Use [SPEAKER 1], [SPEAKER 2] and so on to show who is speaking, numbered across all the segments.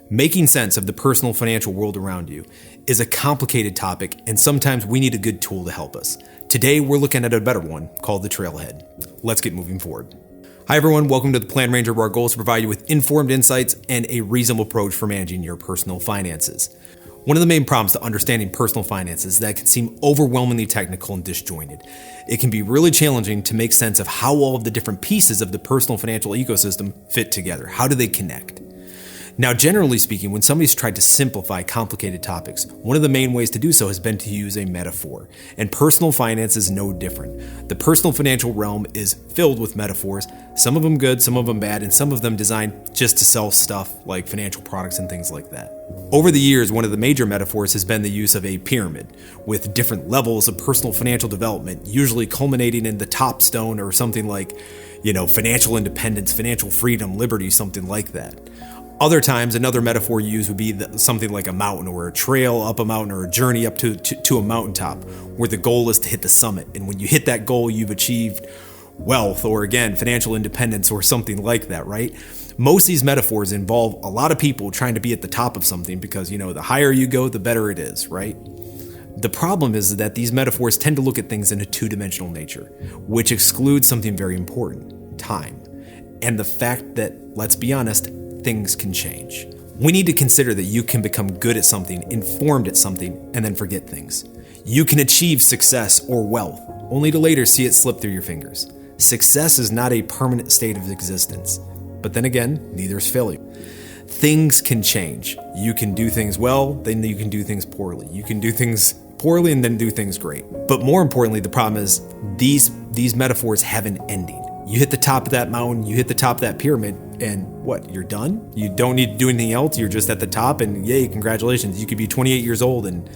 [SPEAKER 1] Making sense of the personal financial world around you is a complicated topic, and sometimes we need a good tool to help us. Today, we're looking at a better one called the Trailhead. Let's get moving forward. Hi everyone, welcome to the Plan Ranger, where our goal is to provide you with informed insights and a reasonable approach for managing your personal finances. One of the main problems to understanding personal finances is that it can seem overwhelmingly technical and disjointed. It can be really challenging to make sense of how all of the different pieces of the personal financial ecosystem fit together. How do they connect? Now, generally speaking, when somebody's tried to simplify complicated topics, one of the main ways to do so has been to use a metaphor, and personal finance is no different. The personal financial realm is filled with metaphors, some of them good, some of them bad, and some of them designed just to sell stuff like financial products and things like that. Over the years, one of the major metaphors has been the use of a pyramid, with different levels of personal financial development, usually culminating in the top stone or something like, financial independence, financial freedom, liberty, something like that. Other times, another metaphor used would be something like a mountain or a trail up a mountain or a journey up to a mountaintop where the goal is to hit the summit. And when you hit that goal, you've achieved wealth or, again, financial independence or something like that, right? Most of these metaphors involve a lot of people trying to be at the top of something because, the higher you go, the better it is, right? The problem is that these metaphors tend to look at things in a two-dimensional nature, which excludes something very important, time, and the fact that, let's be honest, things can change. We need to consider that you can become good at something, informed at something, and then forget things. You can achieve success or wealth, only to later see it slip through your fingers. Success is not a permanent state of existence. But then again, neither is failure. Things can change. You can do things well, then you can do things poorly. You can do things poorly and then do things great. But more importantly, the problem is these metaphors have an ending. You hit the top of that mountain, you hit the top of that pyramid, and what, you're done? You don't need to do anything else, you're just at the top, and yay, congratulations. You could be 28 years old and,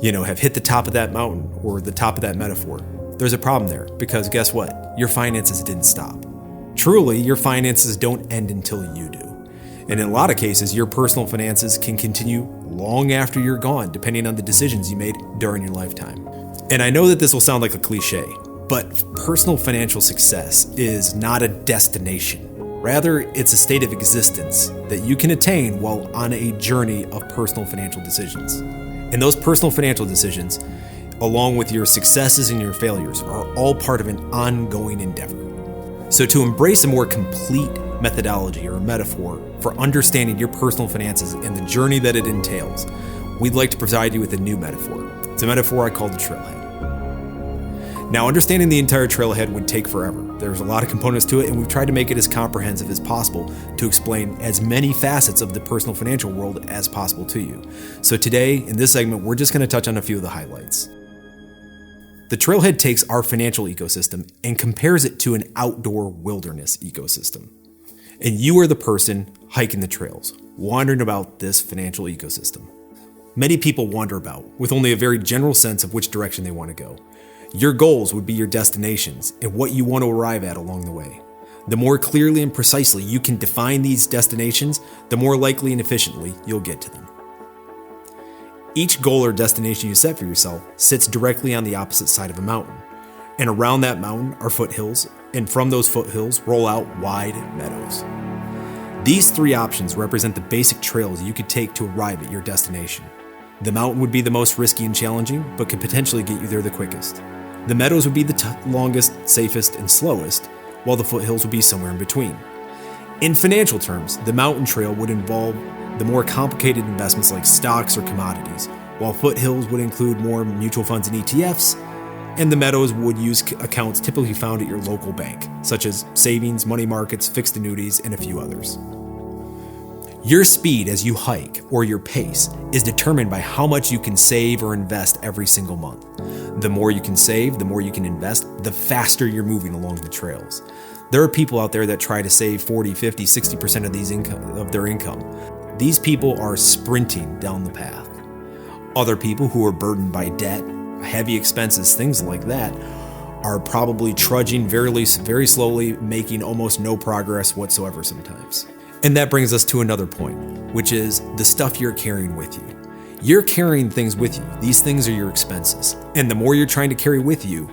[SPEAKER 1] have hit the top of that mountain or the top of that metaphor. There's a problem there, because guess what? Your finances didn't stop. Truly, your finances don't end until you do. And in a lot of cases, your personal finances can continue long after you're gone, depending on the decisions you made during your lifetime. And I know that this will sound like a cliche, but personal financial success is not a destination. Rather, it's a state of existence that you can attain while on a journey of personal financial decisions. And those personal financial decisions, along with your successes and your failures, are all part of an ongoing endeavor. So to embrace a more complete methodology or metaphor for understanding your personal finances and the journey that it entails, we'd like to provide you with a new metaphor. It's a metaphor I call the Trailhead. Now, understanding the entire Trailhead would take forever. There's a lot of components to it, and we've tried to make it as comprehensive as possible to explain as many facets of the personal financial world as possible to you. So today, in this segment, we're just going to touch on a few of the highlights. The Trailhead takes our financial ecosystem and compares it to an outdoor wilderness ecosystem. And you are the person hiking the trails, wandering about this financial ecosystem. Many people wander about with only a very general sense of which direction they want to go. Your goals would be your destinations and what you want to arrive at along the way. The more clearly and precisely you can define these destinations, the more likely and efficiently you'll get to them. Each goal or destination you set for yourself sits directly on the opposite side of a mountain. And around that mountain are foothills, and from those foothills roll out wide meadows. These three options represent the basic trails you could take to arrive at your destination. The mountain would be the most risky and challenging, but could potentially get you there the quickest. The meadows would be the longest, safest, and slowest, while the foothills would be somewhere in between. In financial terms, the mountain trail would involve the more complicated investments like stocks or commodities, while foothills would include more mutual funds and ETFs, and the meadows would use accounts typically found at your local bank, such as savings, money markets, fixed annuities, and a few others. Your speed as you hike, or your pace, is determined by how much you can save or invest every single month. The more you can save, the more you can invest, the faster you're moving along the trails. There are people out there that try to save 40, 50, 60% of their income. These people are sprinting down the path. Other people who are burdened by debt, heavy expenses, things like that, are probably trudging very slowly, making almost no progress whatsoever sometimes. And that brings us to another point, which is the stuff you're carrying with you. You're carrying things with you. These things are your expenses. And the more you're trying to carry with you,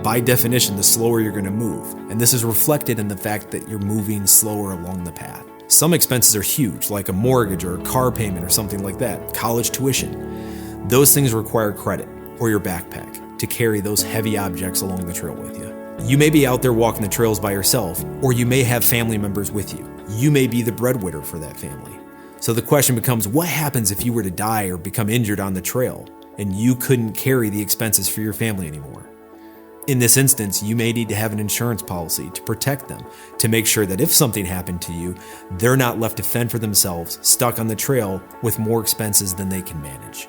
[SPEAKER 1] by definition, the slower you're going to move. And this is reflected in the fact that you're moving slower along the path. Some expenses are huge, like a mortgage or a car payment or something like that, college tuition. Those things require credit or your backpack to carry those heavy objects along the trail with you. You may be out there walking the trails by yourself, or you may have family members with you. You may be the breadwinner for that family. So the question becomes, what happens if you were to die or become injured on the trail and you couldn't carry the expenses for your family anymore? In this instance, you may need to have an insurance policy to protect them, to make sure that if something happened to you, they're not left to fend for themselves, stuck on the trail with more expenses than they can manage.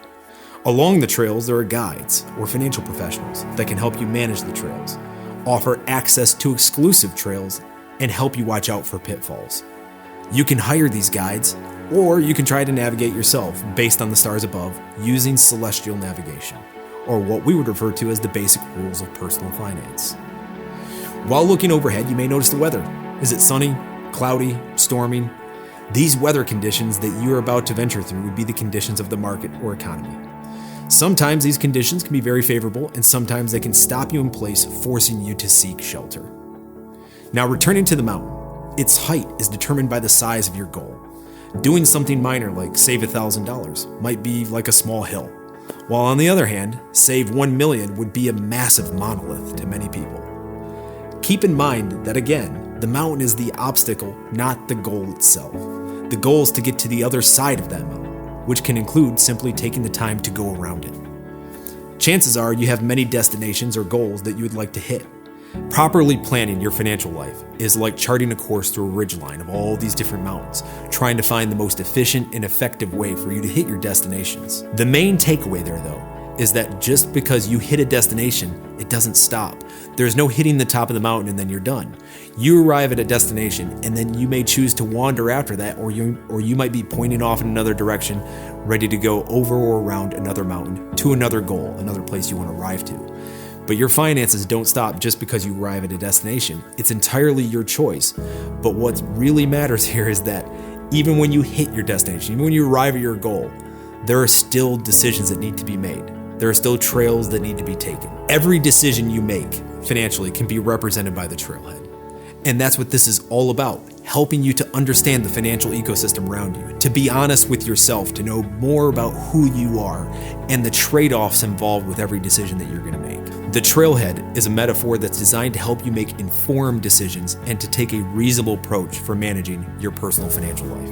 [SPEAKER 1] Along the trails, there are guides or financial professionals that can help you manage the trails, offer access to exclusive trails, and help you watch out for pitfalls. You can hire these guides, or you can try to navigate yourself based on the stars above using celestial navigation, or what we would refer to as the basic rules of personal finance. While looking overhead, you may notice the weather. Is it sunny, cloudy, storming? These weather conditions that you are about to venture through would be the conditions of the market or economy. Sometimes these conditions can be very favorable, and sometimes they can stop you in place, forcing you to seek shelter. Now, returning to the mountain, its height is determined by the size of your goal. Doing something minor like save $1,000 might be like a small hill, while on the other hand, save 1 million would be a massive monolith to many people. Keep in mind that again, the mountain is the obstacle, not the goal itself. The goal is to get to the other side of that mountain, which can include simply taking the time to go around it. Chances are you have many destinations or goals that you would like to hit. Properly planning your financial life is like charting a course through a ridgeline of all these different mountains, trying to find the most efficient and effective way for you to hit your destinations. The main takeaway there, though, is that just because you hit a destination, it doesn't stop. There's no hitting the top of the mountain and then you're done. You arrive at a destination and then you may choose to wander after that, or you might be pointing off in another direction, ready to go over or around another mountain to another goal, another place you want to arrive to. But your finances don't stop just because you arrive at a destination. It's entirely your choice. But what really matters here is that even when you hit your destination, even when you arrive at your goal, there are still decisions that need to be made. There are still trails that need to be taken. Every decision you make financially can be represented by the trailhead. And that's what this is all about, helping you to understand the financial ecosystem around you, to be honest with yourself, to know more about who you are and the trade-offs involved with every decision that you're going to make. The trailhead is a metaphor that's designed to help you make informed decisions and to take a reasonable approach for managing your personal financial life.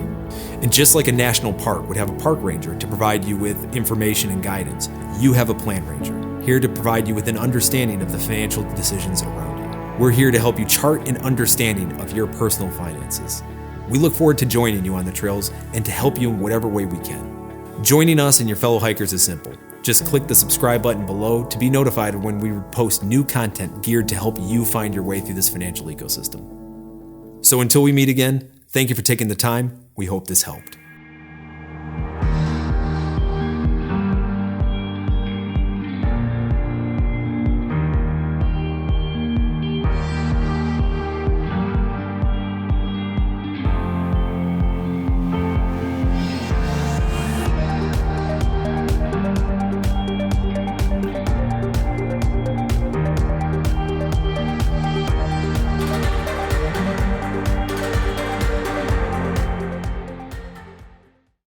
[SPEAKER 1] And just like a national park would have a park ranger to provide you with information and guidance, you have a plan ranger, here to provide you with an understanding of the financial decisions around you. We're here to help you chart an understanding of your personal finances. We look forward to joining you on the trails and to help you in whatever way we can. Joining us and your fellow hikers is simple. Just click the subscribe button below to be notified when we post new content geared to help you find your way through this financial ecosystem. So until we meet again, thank you for taking the time. We hope this helped.